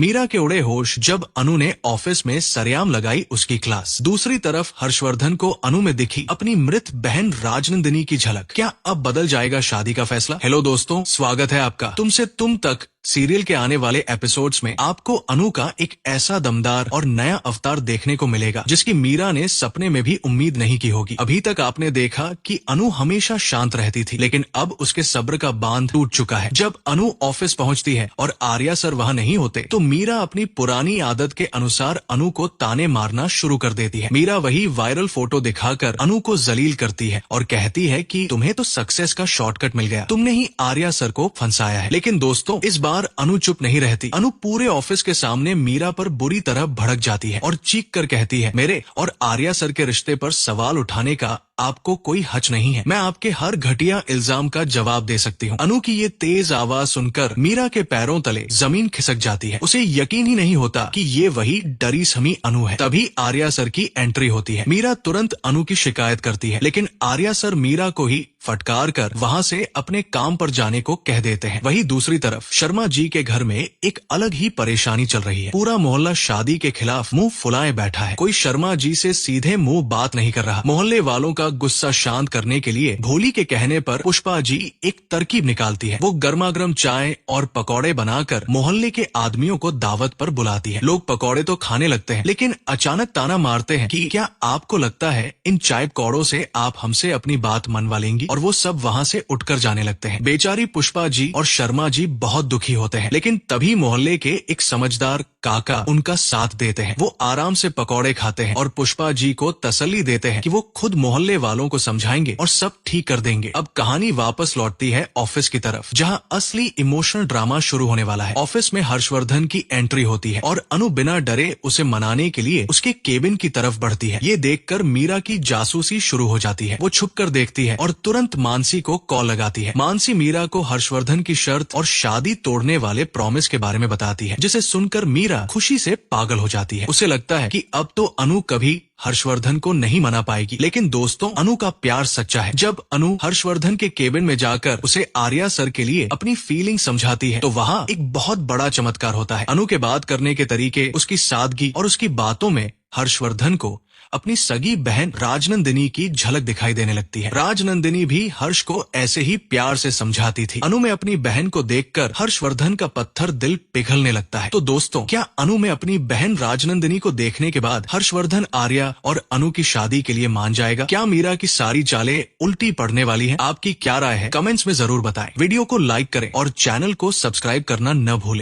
मीरा के उड़े होश जब अनु ने ऑफिस में सरेआम लगाई उसकी क्लास। दूसरी तरफ हर्षवर्धन को अनु में दिखी अपनी मृत बहन राजनंदिनी की झलक। क्या अब बदल जाएगा शादी का फैसला? हेलो दोस्तों, स्वागत है आपका तुमसे तुम तक सीरियल के आने वाले एपिसोड्स में आपको अनु का एक ऐसा दमदार और नया अवतार देखने को मिलेगा जिसकी मीरा ने सपने में भी उम्मीद नहीं की होगी। अभी तक आपने देखा कि अनु हमेशा शांत रहती थी, लेकिन अब उसके सब्र का बांध टूट चुका है। जब अनु ऑफिस पहुंचती है और आर्या सर वहां नहीं होते तो मीरा अपनी पुरानी आदत के अनुसार अनु को ताने मारना शुरू कर देती है। मीरा वही वायरल फोटो दिखाकर अनु को जलील करती है और कहती है कि तुम्हें तो सक्सेस का शॉर्टकट मिल गया, तुमने ही आर्या सर को फंसाया है। लेकिन दोस्तों, इस बार अनु चुप नहीं रहती। अनु पूरे ऑफिस के सामने मीरा पर बुरी तरह भड़क जाती है और चीख कर कहती है, मेरे और आर्या सर के रिश्ते पर सवाल उठाने का आपको कोई हच नहीं है। मैं आपके हर घटिया इल्जाम का जवाब दे सकती हूँ। अनु की ये तेज आवाज सुनकर मीरा के पैरों तले जमीन खिसक जाती है। उसे यकीन ही नहीं होता कि ये वही डरी समी अनु है। तभी आर्या सर की एंट्री होती है। मीरा तुरंत अनु की शिकायत करती है, लेकिन आर्या सर मीरा को ही फटकार कर वहाँ से अपने काम पर जाने को कह देते हैं। वहीं दूसरी तरफ शर्मा जी के घर में एक अलग ही परेशानी चल रही है। पूरा मोहल्ला शादी के खिलाफ मुंह फुलाए बैठा है। कोई शर्मा जी से सीधे मुंह बात नहीं कर रहा। मोहल्ले वालों का गुस्सा शांत करने के लिए भोली के कहने पर पुष्पा जी एक तरकीब निकालती है। वो गर्मा-गर्म चाय और पकौड़े बनाकर मोहल्ले के आदमियों को दावत पर बुलाती है। लोग पकौड़े तो खाने लगते हैं, लेकिन अचानक ताना मारते हैं कि क्या आपको लगता है इन चाय पकौड़ों से आप हमसे अपनी बात मनवा लेंगी? और वो सब वहाँ से उठकर जाने लगते हैं। बेचारी पुष्पा जी और शर्मा जी बहुत दुखी होते हैं, लेकिन तभी मोहल्ले के एक समझदार काका उनका साथ देते हैं। वो आराम से पकौड़े खाते हैं और पुष्पा जी को तसल्ली देते हैं कि वो खुद मोहल्ले वालों को समझाएंगे और सब ठीक कर देंगे। अब कहानी वापस लौटती है ऑफिस की तरफ, जहां असली इमोशनल ड्रामा शुरू होने वाला है। ऑफिस में हर्षवर्धन की एंट्री होती है और अनु बिना डरे उसे मनाने के लिए उसके केबिन की तरफ बढ़ती है। ये देखकर मीरा की जासूसी शुरू हो जाती है। वो छुपकर देखती है और तुरंत मानसी को कॉल लगाती है। मानसी मीरा को हर्षवर्धन की शर्त और शादी तोड़ने वाले प्रॉमिस के बारे में बताती है, जिसे सुनकर मीरा खुशी से पागल हो जाती है। उसे लगता है कि अब तो अनु कभी हर्षवर्धन को नहीं मना पाएगी। लेकिन दोस्तों, अनु का प्यार सच्चा है। जब अनु हर्षवर्धन के केबिन में जाकर उसे आर्या सर के लिए अपनी फीलिंग समझाती है तो वहाँ एक बहुत बड़ा चमत्कार होता है। अनु के बात करने के तरीके, उसकी सादगी और उसकी बातों में हर्षवर्धन को अपनी सगी बहन राजनंदिनी की झलक दिखाई देने लगती है। राजनंदिनी भी हर्ष को ऐसे ही प्यार से समझाती थी। अनु में अपनी बहन को देखकर हर्षवर्धन का पत्थर दिल पिघलने लगता है। तो दोस्तों, क्या अनु में अपनी बहन राजनंदिनी को देखने के बाद हर्षवर्धन आर्या और अनु की शादी के लिए मान जाएगा? क्या मीरा की सारी चालें उल्टी पड़ने वाली हैं? आपकी क्या राय है? कमेंट्स में जरूर बताएं। वीडियो को लाइक करें और चैनल को सब्सक्राइब करना न भूलें।